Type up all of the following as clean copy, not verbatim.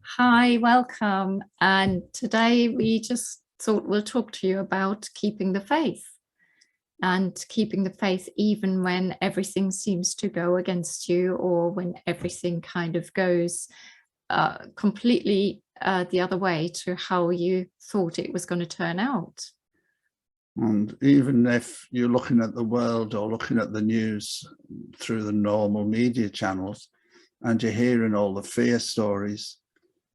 Hi, welcome. And today we just thought we'll talk to you about keeping the faith and keeping the faith even when everything seems to go against you or when everything kind of goes completely the other way to how you thought it was going to turn out. And even if you're looking at the world or looking at the news through the normal media channels and you're hearing all the fear stories,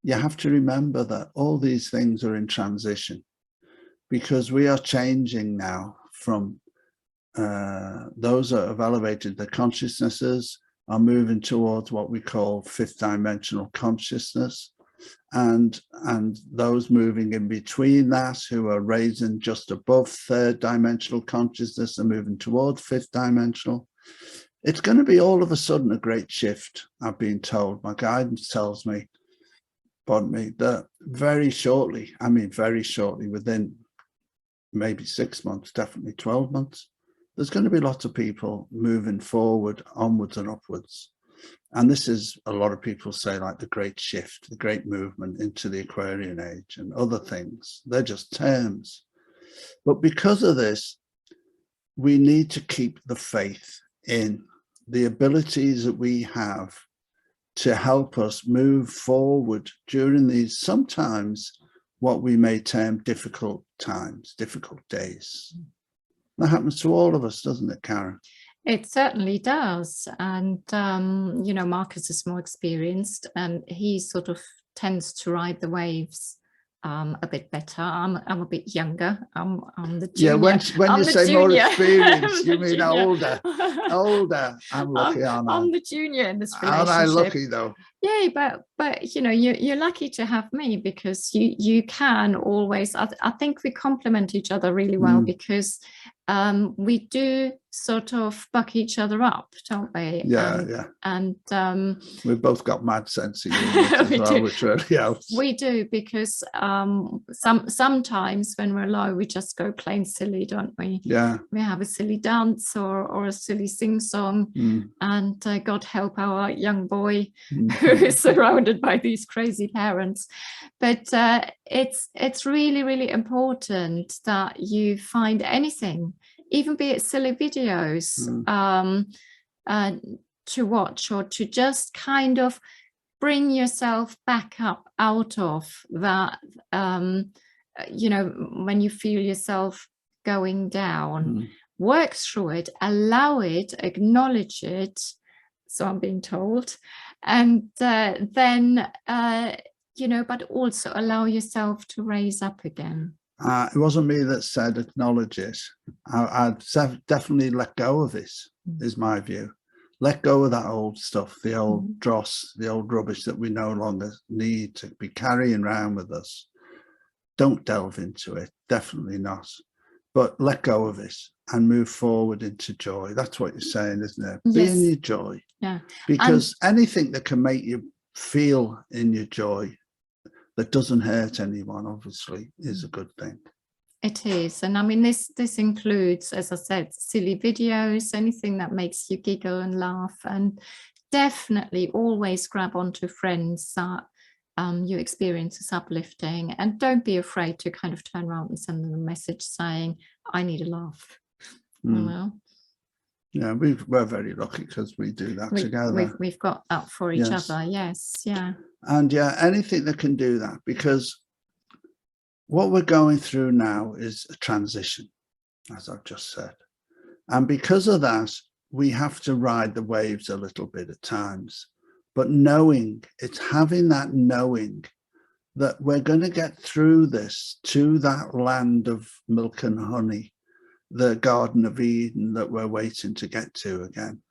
you have to remember that all these things are in transition, because we are changing now from those that have elevated their consciousnesses are moving towards what we call fifth dimensional consciousness. And those moving in between that, who are raising just above third dimensional consciousness, are moving towards fifth dimensional. It's going to be all of a sudden a great shift, I've been told. My guidance tells me, pardon me, that very shortly, within maybe 6 months, definitely 12 months, there's going to be lots of people moving forward, onwards and upwards. And this is, a lot of people say, like the great shift, the great movement into the Aquarian age and other things. They're just terms. But because of this, we need to keep the faith in the abilities that we have to help us move forward during these, sometimes what we may term difficult times, difficult days. That happens to all of us, doesn't it, Karen? It certainly does. And, you know, Marcus is more experienced and he sort of tends to ride the waves a bit better. I'm a bit younger. I'm the junior. Yeah, when you say junior. more experienced, you mean junior. older. Older. I'm lucky, aren't I? I'm the junior in this relationship. Aren't I lucky though? Yeah, but you know, you're lucky to have me, because you can always. I think we complement each other really well, because we do sort of buck each other up, don't we? Yeah. And we've both got mad sense of humor as well, which really helps. We do, because sometimes when we're low, we just go plain silly, don't we? Yeah. We have a silly dance or a silly sing-song, and God help our young boy who is surrounded by these crazy parents. But it's really, really important that you find anything, even be it silly videos, to watch, or to just kind of bring yourself back up out of that, you know, when you feel yourself going down. Work through it, allow it, acknowledge it, so I'm being told, and then you know, but also allow yourself to raise up again. It wasn't me that said acknowledge it. I'd definitely let go of it, is my view. Let go of that old stuff, the old dross, the old rubbish that we no longer need to be carrying around with us. Don't delve into it, definitely not. But let go of it and move forward into joy. That's what you're saying, isn't it? Yes. Be in your joy. Yeah. Because anything that can make you feel in your joy that doesn't hurt anyone, obviously, is a good thing. It is. And I mean, this includes, as I said, silly videos, anything that makes you giggle and laugh, and definitely always grab onto friends that you experience as uplifting, and don't be afraid to kind of turn around and send them a message saying, I need a laugh. You know? Yeah, we're very lucky because we do that together. We've got that for each other. Yes. Yeah. And yeah, anything that can do that, because what we're going through now is a transition, as I've just said. And because of that, we have to ride the waves a little bit at times. But knowing, it's having that knowing that we're going to get through this to that land of milk and honey, the Garden of Eden that we're waiting to get to again.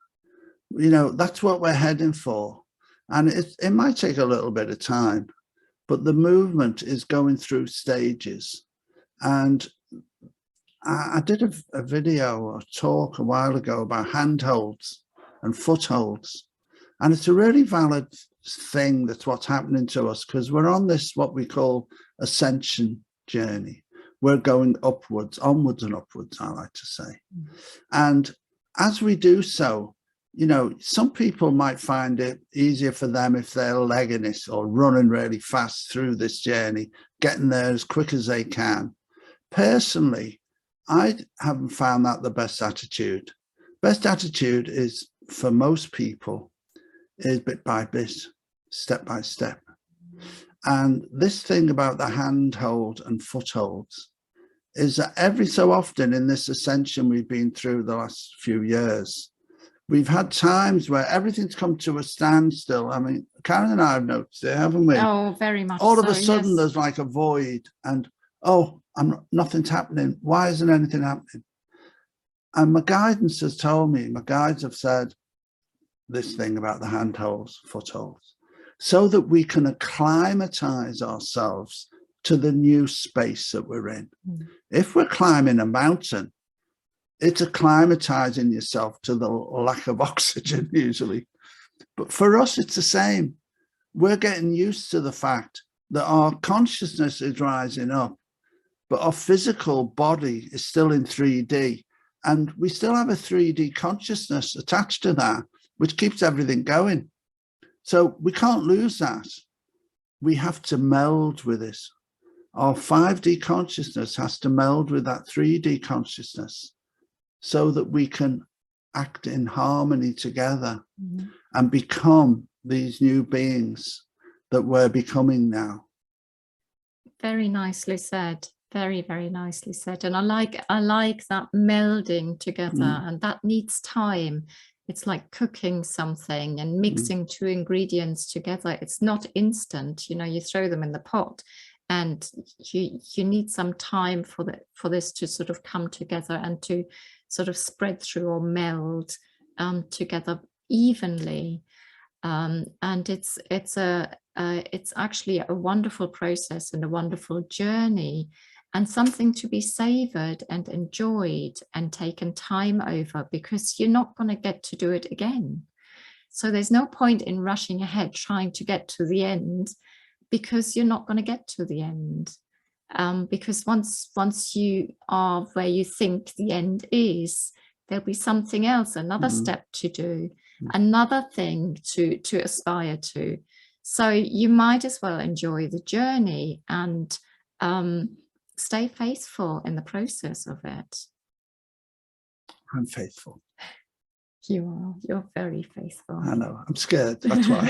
You know, that's what we're heading for. And it might take a little bit of time, but the movement is going through stages. And I did a video or talk a while ago about handholds and footholds. And it's a really valid thing. That's what's happening to us, because we're on this, what we call ascension journey. We're going upwards, onwards and upwards, I like to say. And as we do so, you know, some people might find it easier for them if they're legging it or running really fast through this journey, getting there as quick as they can. Personally, I haven't found that the best attitude. Best attitude is, for most people, is bit by bit, step by step. And this thing about the handhold and footholds is that every so often in this ascension we've been through the last few years, we've had times where everything's come to a standstill. I mean, Karen and I have noticed it, haven't we? Oh, very much. All of a sudden, yes. there's like a void, and nothing's happening. Why isn't anything happening? And my guidance has told me, my guides have said this thing about the handholds, footholds, so that we can acclimatize ourselves to the new space that we're in. Mm. If we're climbing a mountain, it's acclimatizing yourself to the lack of oxygen usually. But for us, it's the same. We're getting used to the fact that our consciousness is rising up, but our physical body is still in 3D. And we still have a 3D consciousness attached to that, which keeps everything going. So we can't lose that. We have to meld with it. Our 5D consciousness has to meld with that 3D consciousness so that we can act in harmony together and become these new beings that we're becoming now. Very nicely said. Very, very nicely said. And I like that melding together, and that needs time. It's like cooking something and mixing two ingredients together. It's not instant, you know, you throw them in the pot, and you need some time for this to sort of come together and to sort of spread through or meld together evenly. And it's actually a wonderful process and a wonderful journey, and something to be savored and enjoyed and taken time over, because you're not going to get to do it again. So there's no point in rushing ahead trying to get to the end, because you're not going to get to the end. Because once you are where you think the end is, there'll be something else, another step to do, another thing to aspire to. So you might as well enjoy the journey and stay faithful in the process of it. I'm faithful. You are. You're very faithful. I know. I'm scared. That's why.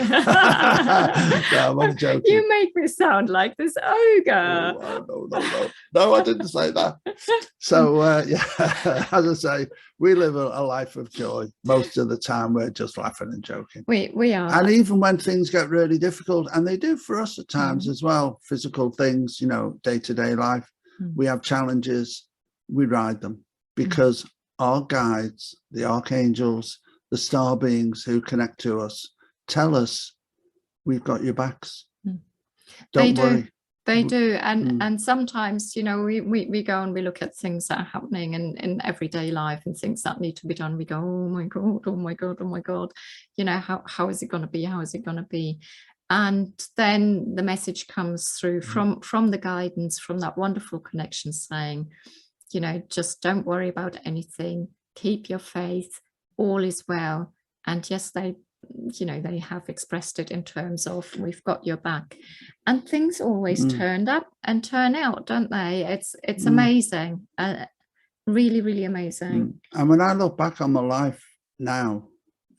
No, I'm only joking. You make me sound like this ogre. Oh, no, I didn't say that. So, yeah, as I say, we live a life of joy. Most of the time, we're just laughing and joking. We are. And even when things get really difficult, and they do for us at times as well, physical things, you know, day-to-day life, we have challenges, we ride them, because our guides, the archangels, the star beings who connect to us, tell us we've got your backs. Don't worry. They do. And sometimes, you know, we go and we look at things that are happening in everyday life and things that need to be done. We go, oh my God, oh my God, oh my God. You know, how is it going to be? How is it going to be? And then the message comes through from the guidance, from that wonderful connection saying, you know, just don't worry about anything. Keep your faith. All is well. And yes, they have expressed it in terms of we've got your back. And things always turn up and turn out, don't they? It's amazing. Really, really amazing. And when I look back on my life now,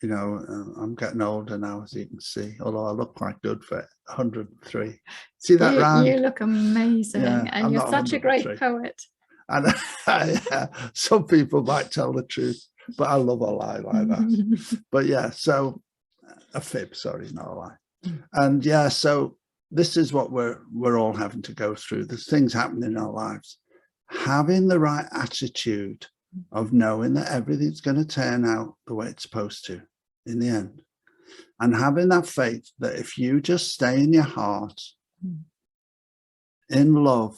you know, I'm getting older now, as you can see, although I look quite good for 103. See that rhyme? You look amazing, and you're such a great poet. And some people might tell the truth, but I love a lie like that. But yeah, so a fib, sorry, not a lie. And yeah, so this is what we're all having to go through. There's things happening in our lives. Having the right attitude of knowing that everything's going to turn out the way it's supposed to in the end. And having that faith that if you just stay in your heart, in love,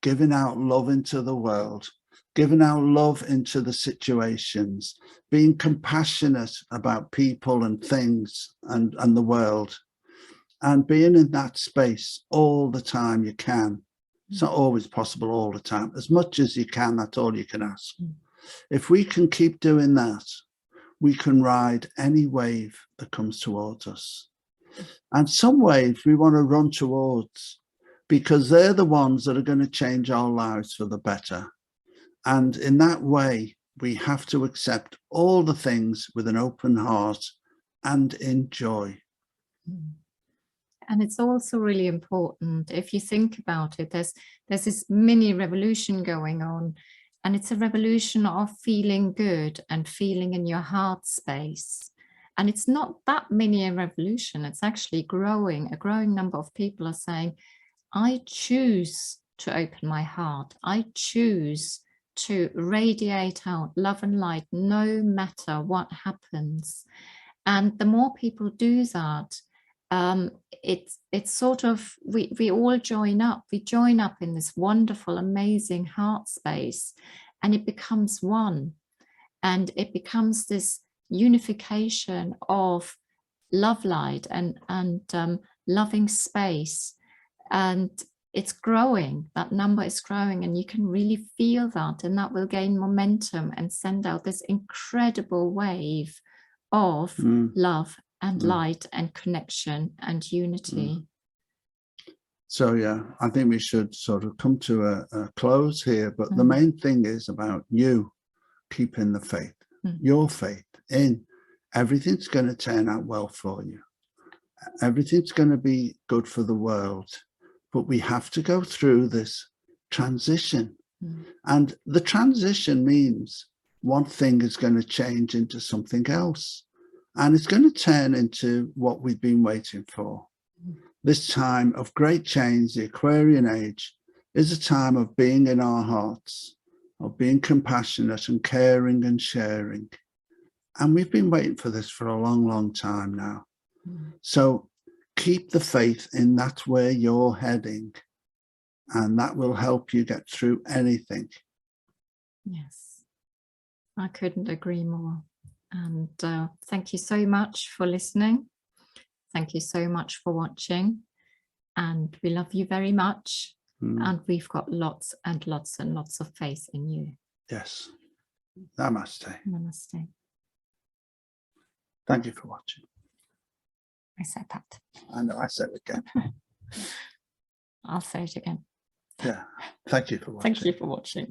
giving out love into the world, giving out love into the situations, being compassionate about people and things and the world, and being in that space all the time you can. It's not always possible all the time. As much as you can, that's all you can ask. If we can keep doing that, we can ride any wave that comes towards us. And some waves we want to run towards because they're the ones that are going to change our lives for the better. And in that way, we have to accept all the things with an open heart and enjoy. And it's also really important, if you think about it, there's this mini revolution going on, and it's a revolution of feeling good and feeling in your heart space. And it's not that mini a revolution, it's actually growing. A growing number of people are saying, I choose to open my heart. I choose to radiate out love and light, no matter what happens. And the more people do that, it's sort of, we all join up. We join up in this wonderful, amazing heart space, and it becomes one. And it becomes this unification of love light and loving space. And it's growing, that number is growing, and you can really feel that, and that will gain momentum and send out this incredible wave of love and light and connection and unity. So yeah, I think we should sort of come to a close here, but the main thing is about you keeping the faith, your faith in everything's going to turn out well for you. Everything's going to be good for the world, but we have to go through this transition. And the transition means one thing is going to change into something else, and it's going to turn into what we've been waiting for. This time of great change, the Aquarian age, is a time of being in our hearts, of being compassionate and caring and sharing. And we've been waiting for this for a long, long time now. So keep the faith in that's where you're heading, and that will help you get through anything. Yes, I couldn't agree more. And thank you so much for listening. Thank you so much for watching. And we love you very much. And we've got lots and lots and lots of faith in you. Yes. Namaste. Namaste. Thank you for watching. I said that. I know, I said it again. I'll say it again. Yeah. Thank you for watching. Thank you for watching.